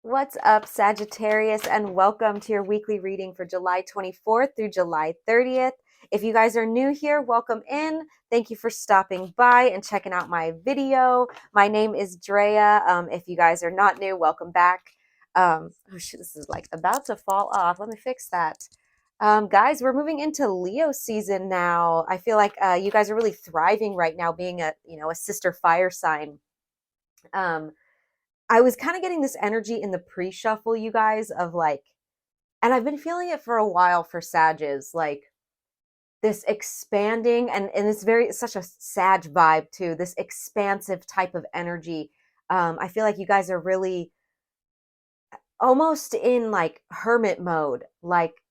What's up, Sagittarius, and welcome to your weekly reading for July 24th through July 30th. If you guys are new here, welcome in. Thank you for stopping by and checking out my video. My name is Drea. If you guys are not new, welcome back. Oh shit, this is like about to fall off. Let me fix that. Guys, we're moving into Leo season now. I feel like you guys are really thriving right now, being a sister fire sign. Um, I was kind of getting this energy in the pre-shuffle, you guys, of like, and I've been feeling it for a while for Sages, like this expanding and it's such a Sag vibe too, this expansive type of energy. I feel like you guys are really almost in like hermit mode, like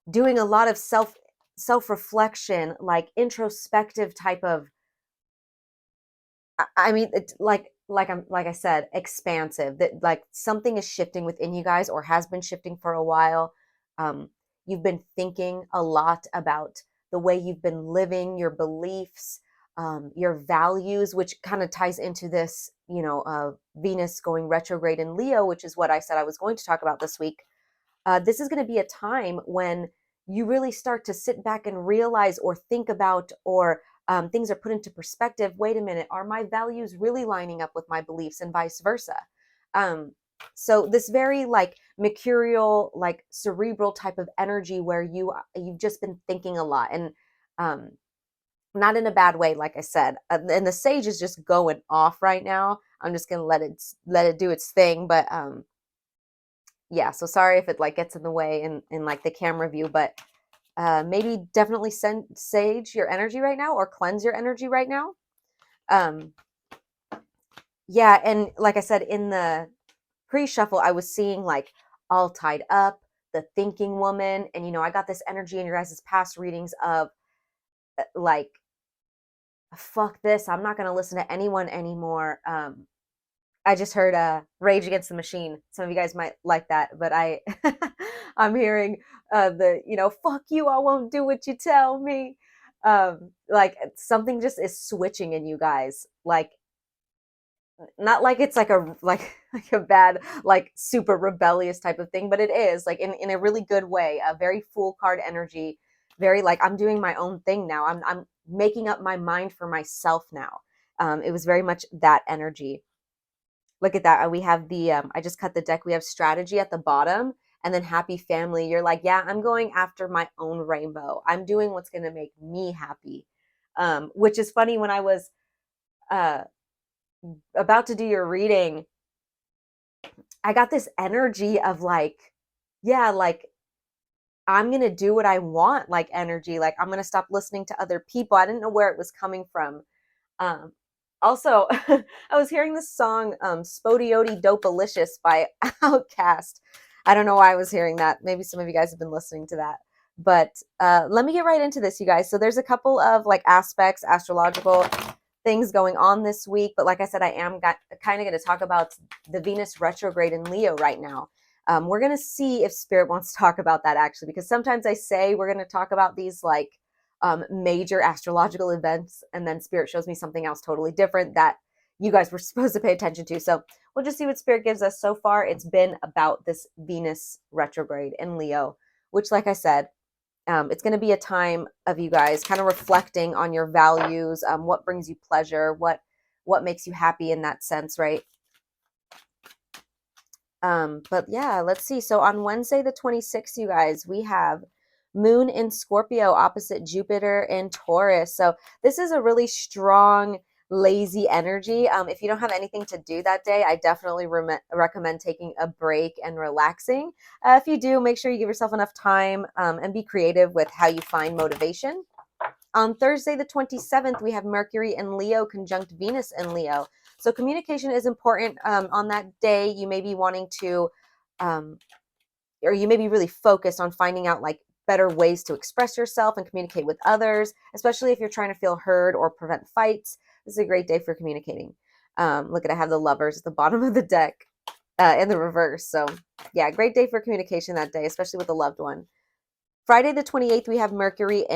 doing a lot of self-reflection, like introspective type of I mean, it's like I said, expansive. That like something is shifting within you guys, or has been shifting for a while. Um, you've been thinking a lot about the way you've been living, your beliefs, your values, which kind of ties into this, Venus going retrograde in Leo, which is what I said I was going to talk about this week. This is going to be a time when you really start to sit back and realize or think about, or things are put into perspective. Wait a minute, are my values really lining up with my beliefs, and vice versa? So this very like mercurial, like cerebral type of energy where you've just been thinking a lot, and um, not in a bad way, like I said. And the sage is just going off right now. I'm just gonna let it do its thing, but yeah, so sorry if it like gets in the way in like the camera view, but maybe definitely send sage your energy right now, or cleanse your energy right now. um yeah, and like I said, in the pre-shuffle I was seeing like all tied up, the thinking woman, and I got this energy in your guys' past readings of like, fuck this, I'm not going to listen to anyone anymore. I just heard Rage Against the Machine. Some of you guys might like that, but I'm hearing fuck you, I won't do what you tell me. Like something just is switching in you guys. Like, not like it's like a like a bad, like super rebellious type of thing, but it is like in a really good way, a very Fool card energy, very like I'm doing my own thing now. I'm making up my mind for myself now. It was very much that energy. Look at that. We have the, I just cut the deck. We have strategy at the bottom, and then happy family. You're like, yeah, I'm going after my own rainbow. I'm doing what's going to make me happy. Which is funny. When I was uh, about to do your reading, I got this energy of like, yeah, like I'm going to do what I want, like energy. Like I'm going to stop listening to other people. I didn't know where it was coming from. Um, Also, I was hearing this song, Spodioti Dopalicious by Outkast. I don't know why I was hearing that. Maybe some of you guys have been listening to that. But let me get right into this, you guys. So there's a couple of like aspects, astrological things going on this week. But like I said, I am kind of going to talk about the Venus retrograde in Leo right now. We're going to see if Spirit wants to talk about that actually, because sometimes I say we're going to talk about these like major astrological events, and then Spirit shows me something else totally different that you guys were supposed to pay attention to. So we'll just see what Spirit gives us. So far, it's been about this Venus retrograde in Leo, which, like I said, it's going to be a time of you guys kind of reflecting on your values, what brings you pleasure, what makes you happy in that sense, right? But yeah, let's see. So on Wednesday the 26th, you guys, we have Moon in Scorpio opposite Jupiter in Taurus. So this is a really strong, lazy energy. If you don't have anything to do that day, I definitely recommend taking a break and relaxing. If you do, make sure you give yourself enough time, and be creative with how you find motivation. On Thursday, the 27th, we have Mercury in Leo conjunct Venus in Leo. So communication is important. On that day, you may be wanting to, um, or you may be really focused on finding out like better ways to express yourself and communicate with others, especially if you're trying to feel heard or prevent fights. This is a great day for communicating. Look at, I have the Lovers at the bottom of the deck in the reverse. So yeah, great day for communication that day, especially with a loved one. Friday the 28th, we have Mercury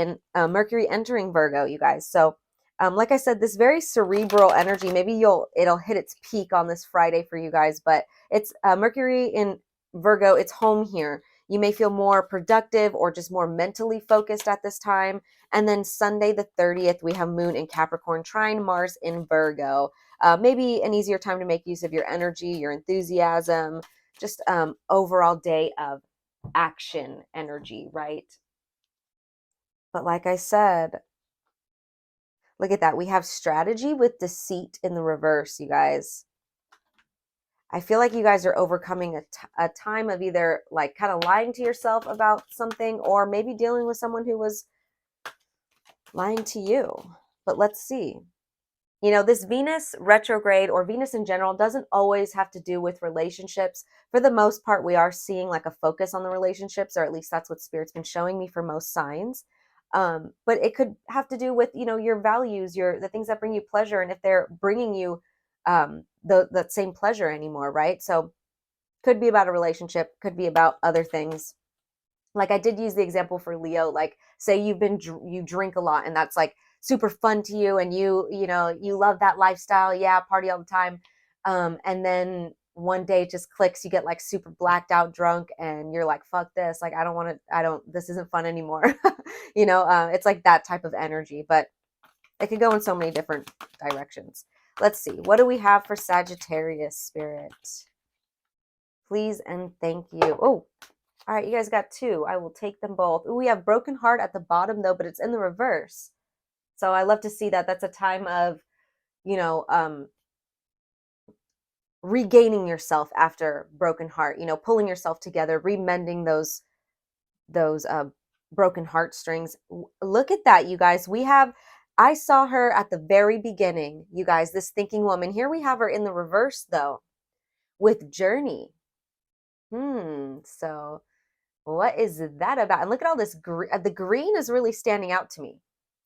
entering Virgo, you guys. So Like I said, this very cerebral energy, maybe it'll hit its peak on this Friday for you guys, but it's Mercury in Virgo, it's home here. You may feel more productive or just more mentally focused at this time. And then Sunday, the 30th, we have Moon in Capricorn, trine Mars in Virgo. Maybe an easier time to make use of your energy, your enthusiasm, just overall day of action energy, right? But like I said, look at that. We have strategy with deceit in the reverse, you guys. I feel like you guys are overcoming a time of either like kind of lying to yourself about something or maybe dealing with someone who was lying to you. But let's see. You know, this Venus retrograde or Venus in general doesn't always have to do with relationships. For the most part, we are seeing like a focus on the relationships, or at least that's what Spirit's been showing me for most signs. But it could have to do with, you know, your values, the things that bring you pleasure, and if they're bringing you that same pleasure anymore, right? So could be about a relationship, could be about other things. Like I did use the example for Leo, like say you drink a lot and that's like super fun to you and you know you love that lifestyle, yeah, party all the time, and then one day it just clicks, you get like super blacked out drunk and you're like, fuck this, like I don't, this isn't fun anymore. You know, it's like that type of energy, but it could go in so many different directions. Let's see, what do we have for Sagittarius, Spirit? Please and thank you. Oh, all right, you guys got two. I will take them both. Ooh, we have broken heart at the bottom though, but it's in the reverse. So I love to see that. That's a time of, you know, regaining yourself after broken heart, you know, pulling yourself together, remending those broken heartstrings. Look at that, you guys. I saw her at the very beginning, you guys, this thinking woman. Here we have her in the reverse though, with journey. So what is that about? And look at all this green. The green is really standing out to me.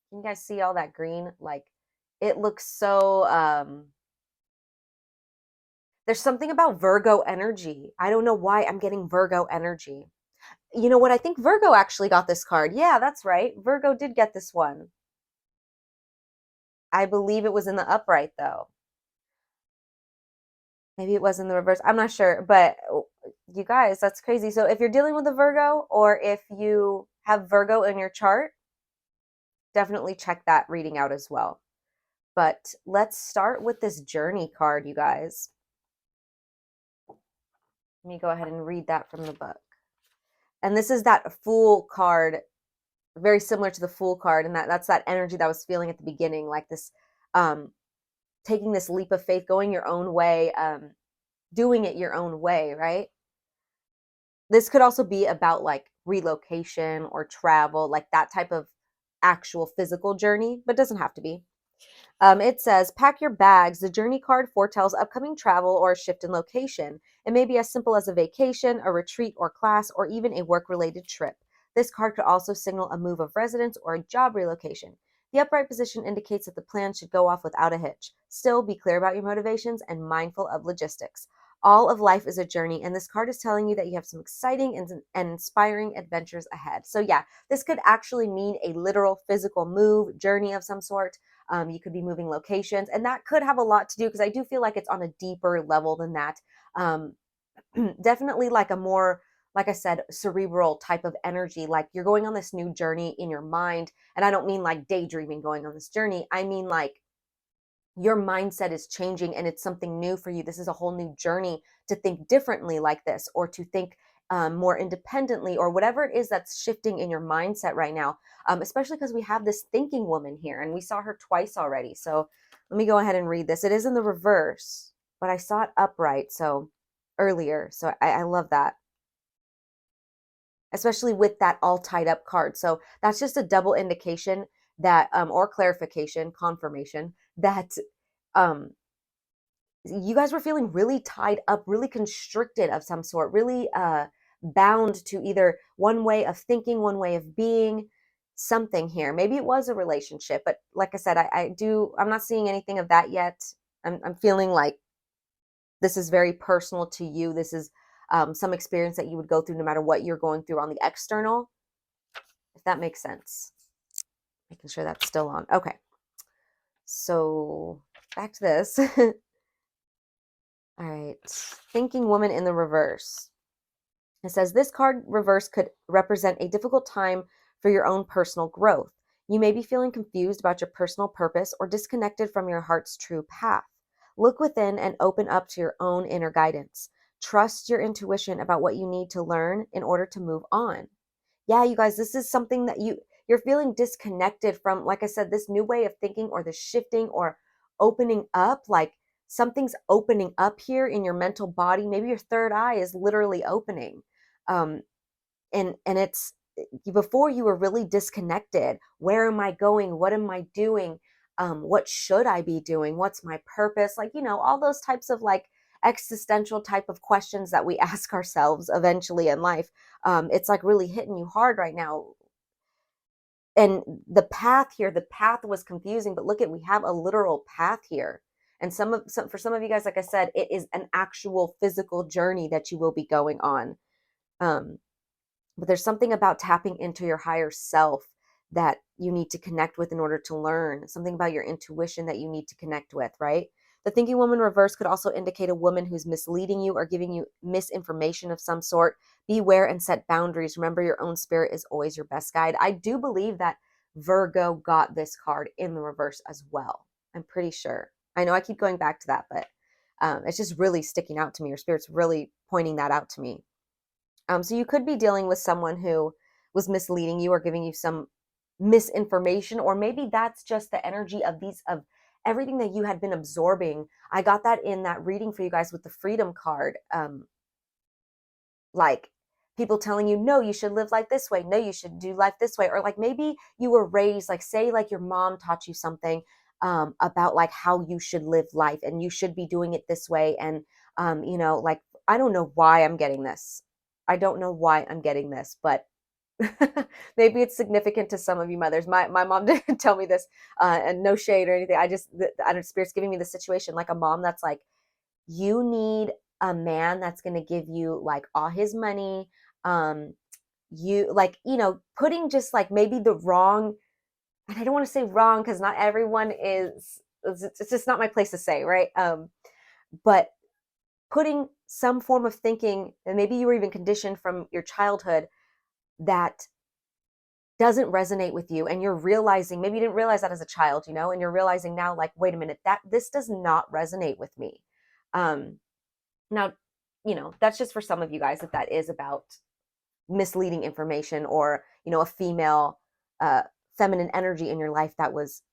Can you guys see all that green? Like it looks so there's something about Virgo energy. I don't know why I'm getting Virgo energy. You know what? I think Virgo actually got this card. Yeah, that's right. Virgo did get this one. I believe it was in the upright though. Maybe it was in the reverse. I'm not sure, but you guys, that's crazy. So if you're dealing with a Virgo or if you have Virgo in your chart, definitely check that reading out as well. But let's start with this journey card, you guys. Let me go ahead and read that from the book. And this is that Fool card, very similar to the Fool card, and that's that energy that I was feeling at the beginning, like this taking this leap of faith, going your own way, doing it your own way, right? This could also be about like relocation or travel, like that type of actual physical journey, but doesn't have to be. It says, pack your bags. The journey card foretells upcoming travel or a shift in location. It may be as simple as a vacation, a retreat or class, or even a work-related trip. This card could also signal a move of residence or a job relocation. The upright position indicates that the plan should go off without a hitch. Still, be clear about your motivations and mindful of logistics. All of life is a journey, and this card is telling you that you have some exciting and inspiring adventures ahead. So yeah, this could actually mean a literal physical move, journey of some sort. You could be moving locations, and that could have a lot to do because I do feel like it's on a deeper level than that. Um, Definitely like a more, like I said, cerebral type of energy. Like you're going on this new journey in your mind. And I don't mean like daydreaming going on this journey. I mean like your mindset is changing and it's something new for you. This is a whole new journey to think differently like this or to think more independently or whatever it is that's shifting in your mindset right now, especially because we have this thinking woman here and we saw her twice already. So let me go ahead and read this. It is in the reverse, but I saw it upright so earlier. So I love that, especially with that all tied up card. So that's just a double indication that, or clarification, confirmation that um, you guys were feeling really tied up, really constricted of some sort, really bound to either one way of thinking, one way of being, something here. Maybe it was a relationship, but like I said, I'm not seeing anything of that yet. I'm feeling like this is very personal to you. This is some experience that you would go through no matter what you're going through on the external, if that makes sense. Making sure that's still on. Okay. So back to this. All right. Thinking woman in the reverse. It says this card reverse could represent a difficult time for your own personal growth. You may be feeling confused about your personal purpose or disconnected from your heart's true path. Look within and open up to your own inner guidance. Trust your intuition about what you need to learn in order to move on. Yeah, you guys, this is something that you're feeling disconnected from, like I said, this new way of thinking or the shifting or opening up, like something's opening up here in your mental body. Maybe your third eye is literally opening. Um, and it's before you were really disconnected. Where am I going? What am I doing? What should I be doing? What's my purpose? Like, all those types of like existential type of questions that we ask ourselves eventually in life. It's like really hitting you hard right now. And the path here, the path was confusing, but look at, we have a literal path here. And for some of you guys, like I said, it is an actual physical journey that you will be going on. But there's something about tapping into your higher self that you need to connect with in order to learn, something about your intuition that you need to connect with, right? The thinking woman reverse could also indicate a woman who's misleading you or giving you misinformation of some sort. Beware and set boundaries. Remember, your own spirit is always your best guide. I do believe that Virgo got this card in the reverse as well. I'm pretty sure. I know I keep going back to that, but it's just really sticking out to me. Your spirit's really pointing that out to me. So you could be dealing with someone who was misleading you or giving you some misinformation, or maybe that's just the energy of everything that you had been absorbing. I got that in that reading for you guys with the freedom card. Like people telling you, no, you should live life this way. No, you should do life this way. Or like maybe you were raised, like say like your mom taught you something about like how you should live life and you should be doing it this way. And, like, I don't know why I'm getting this. I don't know why I'm getting this, but maybe it's significant to some of you mothers. My mom didn't tell me this, and no shade or anything. I don't, Spirit's giving me the situation like a mom that's like, you need a man that's going to give you like all his money. You like, putting just like maybe the wrong, and I don't want to say wrong because not everyone is, it's just not my place to say, right? But putting some form of thinking, and maybe you were even conditioned from your childhood that doesn't resonate with you, and you're realizing, maybe you didn't realize that as a child, and you're realizing now, like, wait a minute, that this does not resonate with me. Now, that's just for some of you guys, if that is about misleading information or, a female, feminine energy in your life that was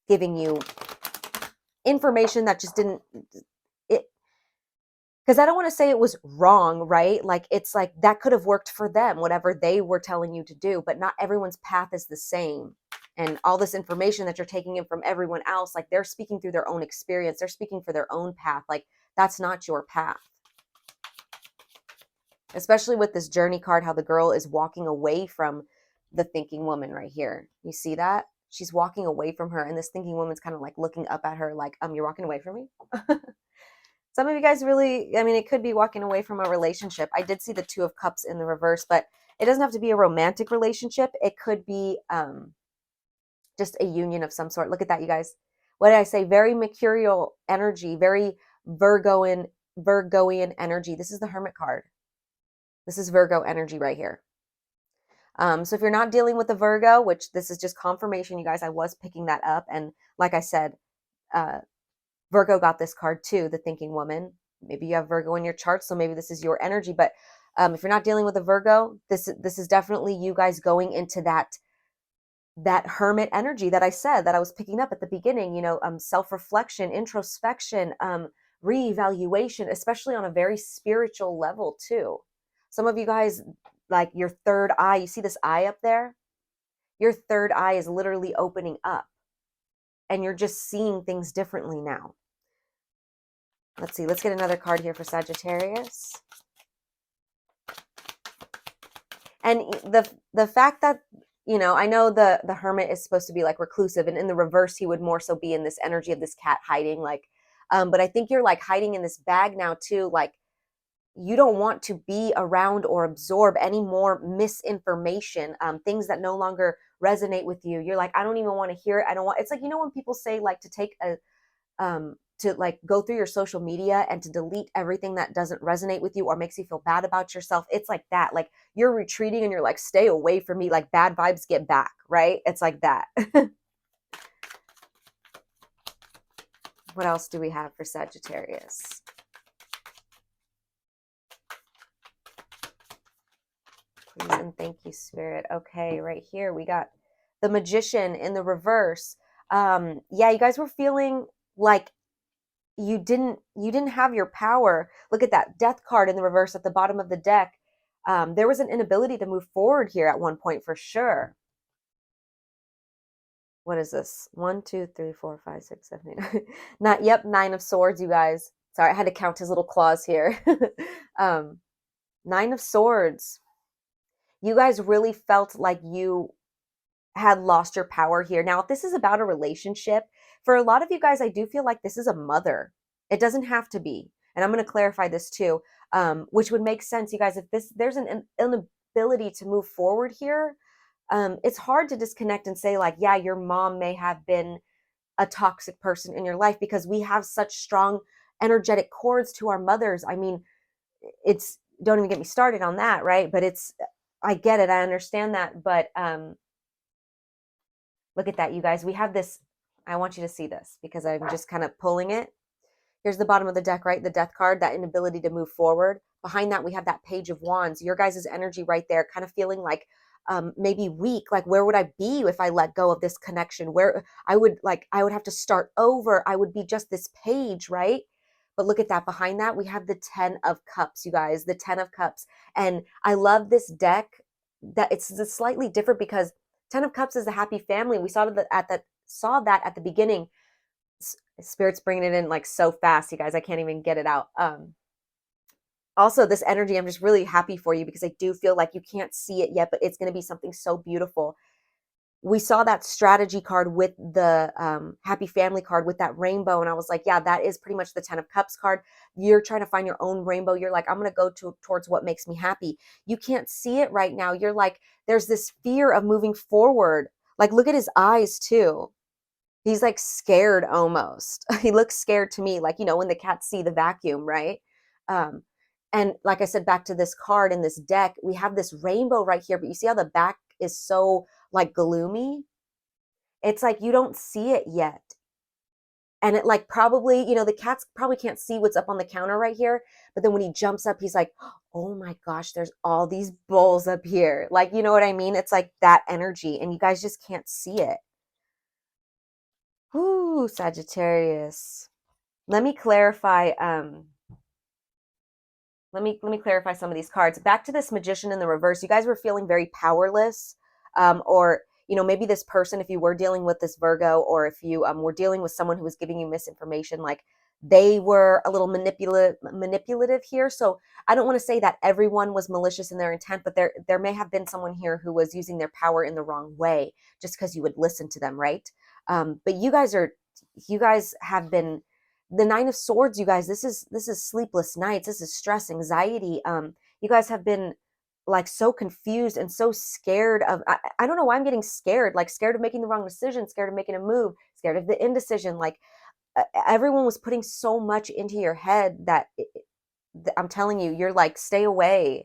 giving you information that just didn't, because I don't want to say it was wrong, right? Like, it's like that could have worked for them, whatever they were telling you to do, but not everyone's path is the same. And all this information that you're taking in from everyone else, like they're speaking through their own experience, they're speaking for their own path. Like, that's not your path. Especially with this journey card, how the girl is walking away from the thinking woman right here. You see that? She's walking away from her, and this thinking woman's kind of like looking up at her like, you're walking away from me? Some of you guys really, it could be walking away from a relationship. I did see the Two of Cups in the reverse, but it doesn't have to be a romantic relationship. It could be just a union of some sort. Look at that, you guys. What did I say? Very mercurial energy, very Virgoian energy. This is the Hermit card. This is Virgo energy right here. So if you're not dealing with a Virgo, which this is just confirmation, you guys, I was picking that up. And like I said, Virgo got this card too, the thinking woman. Maybe you have Virgo in your chart, so maybe this is your energy. But if you're not dealing with a Virgo, this is definitely you guys going into that hermit energy that I said that I was picking up at the beginning. Self-reflection, introspection, reevaluation, especially on a very spiritual level too. Some of you guys, like your third eye, you see this eye up there? Your third eye is literally opening up, and you're just seeing things differently now. Let's see. Let's get another card here for Sagittarius. And the fact that, I know the hermit is supposed to be like reclusive, and in the reverse, he would more so be in this energy of this cat hiding, like, but I think you're like hiding in this bag now too. Like, you don't want to be around or absorb any more misinformation, things that no longer resonate with you. You're like, I don't even want to hear it. I don't want, it's like, you know, when people say like to take a, to like go through your social media and to delete everything that doesn't resonate with you or makes you feel bad about yourself. It's like that. Like you're retreating and you're like, stay away from me. Like bad vibes get back, right? It's like that. What else do we have for Sagittarius? Please and thank you, Spirit. Okay, right here we got the Magician in the reverse. Yeah, you guys were feeling like you didn't have your power. Look at that Death card in the reverse at the bottom of the deck. There was an inability to move forward here at one point for sure. What is this? 1, 2, 3, 4, 5, 6, 7, 8. Not, yep, 9 of Swords, you guys. Sorry, I had to count his little claws here. 9 of Swords. You guys really felt like you had lost your power here. Now, if this is about a relationship, for a lot of you guys, I do feel like this is a mother. It doesn't have to be. And I'm going to clarify this too, which would make sense, you guys. If there's an inability to move forward here, it's hard to disconnect and say like, yeah, your mom may have been a toxic person in your life because we have such strong energetic cords to our mothers. I mean, it's, don't even get me started on that, right? But it's, I get it. I understand that. But look at that, you guys. We have this, I want you to see this because I'm just kind of pulling it. Here's the bottom of the deck, right? The Death card, that inability to move forward. Behind that, we have that Page of Wands. Your guys' energy right there, kind of feeling like maybe weak. Like, where would I be if I let go of this connection? Where I would have to start over. I would be just this page, right? But look at that. Behind that, we have the 10 of Cups, you guys, the 10 of Cups. And I love this deck that it's slightly different because 10 of Cups is a happy family. We saw that at the beginning. Spirit's bringing it in like so fast, you guys. I can't even get it out. Also, this energy, I'm just really happy for you because I do feel like you can't see it yet, but it's going to be something so beautiful. We saw that strategy card with the happy family card with that rainbow. And I was like, yeah, that is pretty much the 10 of Cups card. You're trying to find your own rainbow. You're like, I'm going to go towards what makes me happy. You can't see it right now. You're like, there's this fear of moving forward. Like, look at his eyes too. He's like scared almost. He looks scared to me, like, you know, when the cats see the vacuum, right? And like I said, back to this card in this deck, we have this rainbow right here, but you see how the back is so like gloomy? It's like you don't see it yet. And it like probably, you know, the cats probably can't see what's up on the counter right here. But then when he jumps up, he's like, oh my gosh, there's all these bowls up here. Like, you know what I mean? It's like that energy and you guys just can't see it. Ooh, Sagittarius. Let me clarify. Let me clarify some of these cards. Back to this Magician in the reverse. You guys were feeling very powerless, or you know, maybe this person, if you were dealing with this Virgo, or if you were dealing with someone who was giving you misinformation, like they were a little manipulative here. So I don't want to say that everyone was malicious in their intent, but there may have been someone here who was using their power in the wrong way, just because you would listen to them, right? But you guys have been the 9 of Swords, you guys. This is sleepless nights. This is stress, anxiety. You guys have been like so confused and so scared of, I don't know why I'm getting scared, like scared of making the wrong decision, scared of making a move, scared of the indecision. Like everyone was putting so much into your head that I'm telling you, you're like, stay away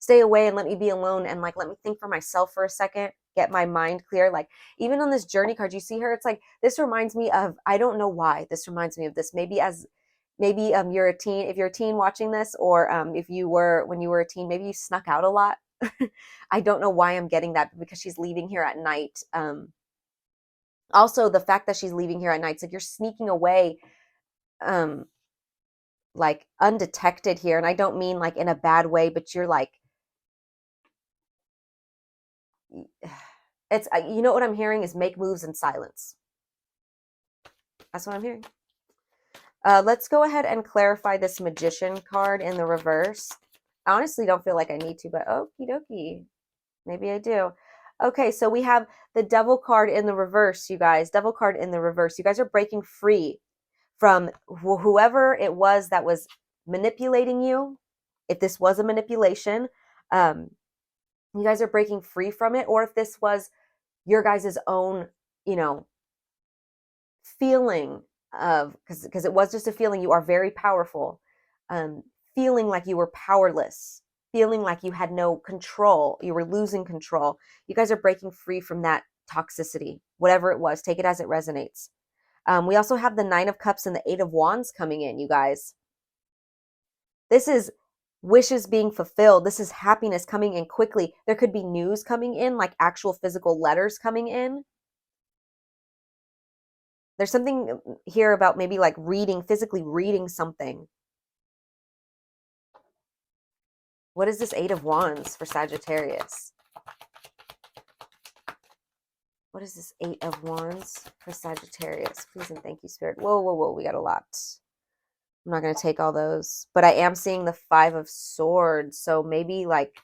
and let me be alone. And like, let me think for myself for a second, get my mind clear. Like even on this journey card, you see her, it's like, this reminds me of, I don't know why this reminds me of this. Maybe you're a teen, if you're a teen watching this, or if you were, when you were a teen, maybe you snuck out a lot. I don't know why I'm getting that, because she's leaving here at night. Also the fact that she's leaving here at night, it's like you're sneaking away, like undetected here. And I don't mean like in a bad way, but you're like, it's, you know what I'm hearing is make moves in silence. That's what I'm hearing. Let's go ahead and clarify this Magician card in the reverse. I honestly don't feel like I need to, but okie dokie. Maybe I do. Okay, so we have the Devil card in the reverse, you guys. Devil card in the reverse. You guys are breaking free from whoever it was that was manipulating you. If this was a manipulation, you guys are breaking free from it. Or if this was your guys' own, you know, feeling of, because it was just a feeling, you are very powerful, um, feeling like you were powerless, feeling like you had no control, you were losing control. You guys are breaking free from that toxicity, whatever it was. Take it as it resonates. We also have the Nine of Cups and the Eight of Wands coming in, you guys. This is wishes being fulfilled. This is happiness coming in quickly. There could be news coming in, like actual physical letters coming in. There's something here about maybe like reading, physically reading something. What is this Eight of Wands for Sagittarius? What is this Eight of Wands for Sagittarius? Please and thank you, Spirit. Whoa, whoa, whoa. We got a lot. I'm not going to take all those. But I am seeing the Five of Swords. So maybe like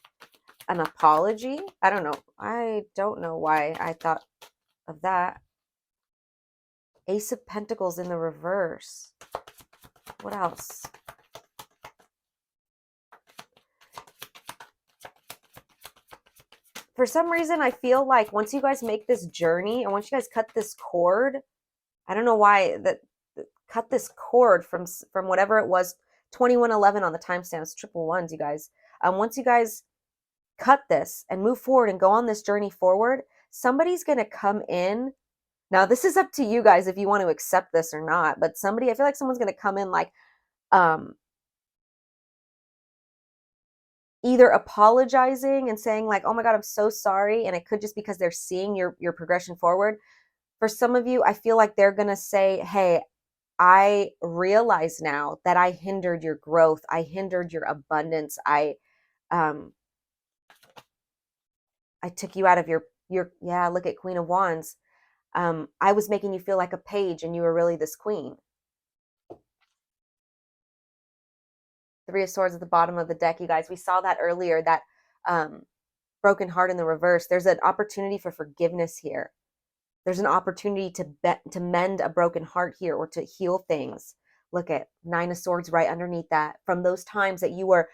an apology? I don't know. I don't know why I thought of that. Ace of Pentacles in the reverse. What else? For some reason, I feel like once you guys make this journey and once you guys cut this cord, I don't know why, that cut this cord from whatever it was, 2111 on the timestamps, triple ones, you guys. Once you guys cut this and move forward and go on this journey forward, somebody's going to come in. Now, this is up to you guys if you want to accept this or not, but I feel like someone's going to come in like, either apologizing and saying like, oh my God, I'm so sorry. And it could just because they're seeing your progression forward. For some of you, I feel like they're going to say, hey, I realize now that I hindered your growth. I hindered your abundance. I took you out of your, yeah, look at Queen of Wands. I was making you feel like a page and you were really this queen. Three of Swords at the bottom of the deck, you guys. We saw that earlier, that broken heart in the reverse. There's an opportunity for forgiveness here. There's an opportunity to mend a broken heart here, or to heal things. Look at Nine of Swords right underneath that. From those times that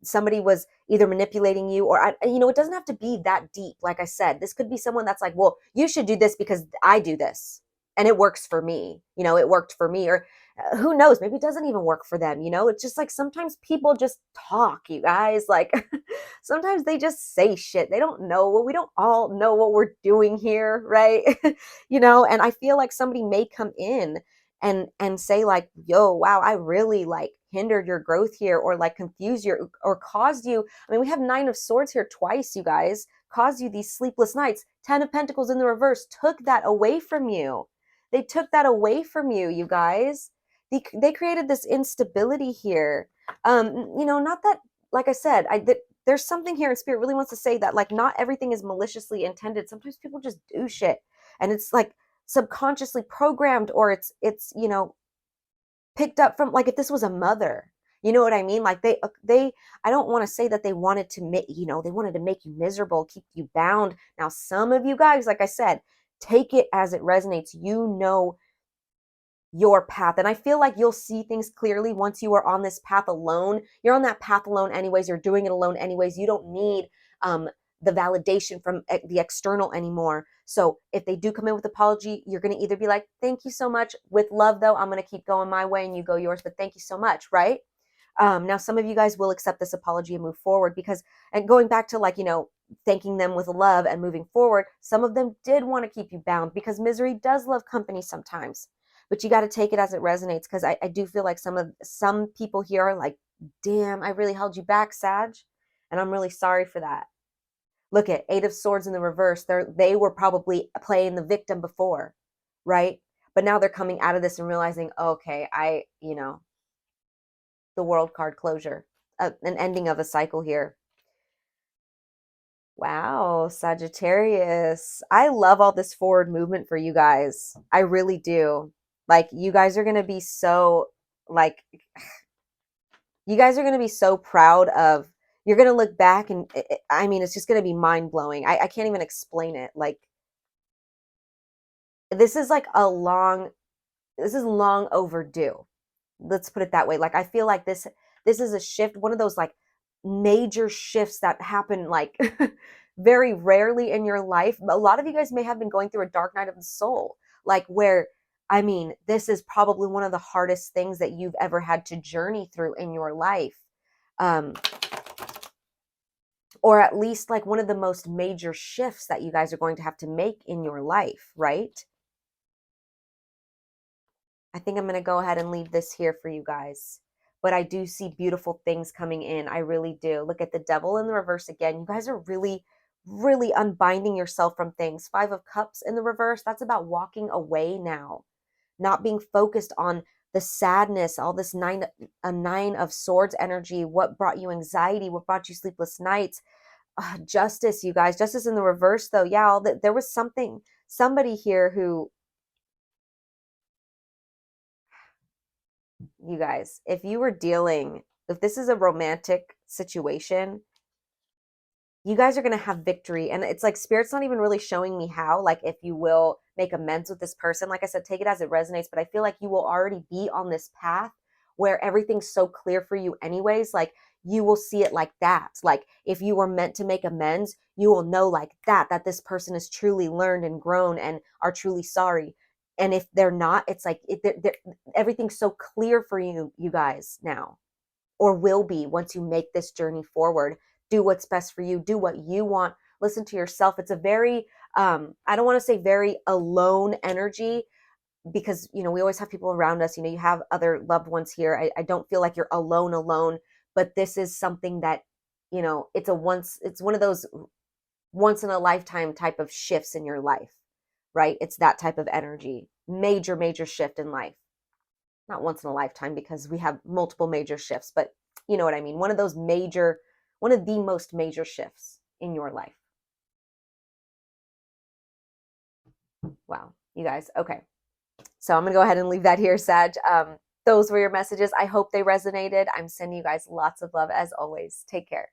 somebody was either manipulating you, or, it doesn't have to be that deep. Like I said, this could be someone that's like, well, you should do this because I do this and it works for me. It worked for me. Or who knows, maybe it doesn't even work for them. It's just like sometimes people just talk, you guys. Like sometimes they just say shit. They don't know. Well, we don't all know what we're doing here, right? And I feel like somebody may come in and say like, yo, wow, I really like hindered your growth here, or like confused you, or caused you. I mean, we have Nine of Swords here twice, you guys. Caused you these sleepless nights. 10 of Pentacles in the reverse took that away from you. They took that away from you, you guys. They created this instability here. Not that, like I said, there's something here in Spirit really wants to say that like not everything is maliciously intended. Sometimes people just do shit and it's like subconsciously programmed, or it's picked up from, like, if this was a mother, you know what I mean? Like they I don't want to say that they wanted to make, they wanted to make you miserable, keep you bound. Now, some of you guys, like I said, take it as it resonates. Your path. And I feel like you'll see things clearly once you are on this path alone. You're on that path alone anyways. You're doing it alone anyways. You don't need the validation from the external anymore. So if they do come in with apology, you're going to either be like, thank you so much. With love, though, I'm going to keep going my way and you go yours, but thank you so much, right? Now, some of you guys will accept this apology and move forward because, and going back to like, thanking them with love and moving forward, some of them did want to keep you bound because misery does love company sometimes. But you got to take it as it resonates, because I do feel like some people here are like, damn, I really held you back, Sag. And I'm really sorry for that. Look at Eight of Swords in the reverse. They were probably playing the victim before, right? But now they're coming out of this and realizing, okay, the World card, closure, an ending of a cycle here. Wow, Sagittarius. I love all this forward movement for you guys. I really do. Like, you guys are going to be so, like, you guys are going to be so proud of, you're going to look back and, I mean, it's just going to be mind blowing. I can't even explain it. Like, this is long overdue. Let's put it that way. Like, I feel like this is a shift, one of those like major shifts that happen like very rarely in your life. A lot of you guys may have been going through a dark night of the soul, like where, I mean, this is probably one of the hardest things that you've ever had to journey through in your life. Um, or at least like one of the most major shifts that you guys are going to have to make in your life, right? I think I'm going to go ahead and leave this here for you guys. But I do see beautiful things coming in. I really do. Look at the devil in the reverse again. You guys are really, really unbinding yourself from things. 5 of Cups in the reverse, that's about walking away now, not being focused on the sadness, all this 9 of Swords energy. What brought you anxiety? What brought you sleepless nights? Justice, you guys. Justice in the reverse, though. Yeah, there was somebody here who, you guys, if this is a romantic situation, you guys are going to have victory. And it's like Spirit's not even really showing me how, like if you will make amends with this person. Like I said, take it as it resonates, but I feel like you will already be on this path where everything's so clear for you anyways. Like you will see it like that. Like if you were meant to make amends, you will know like that this person is truly learned and grown and are truly sorry. And if they're not, it's like everything's so clear for you guys now, or will be once you make this journey forward. Do what's best for you. Do what you want. Listen to yourself. It's a very, I don't want to say very alone energy, because, we always have people around us. You have other loved ones here. I don't feel like you're alone, but this is something that, it's one of those once in a lifetime type of shifts in your life, right? It's that type of energy. Major, major shift in life. Not once in a lifetime because we have multiple major shifts, but you know what I mean. One of the most major shifts in your life. Wow, you guys. Okay. So I'm going to go ahead and leave that here, Sag. Those were your messages. I hope they resonated. I'm sending you guys lots of love as always. Take care.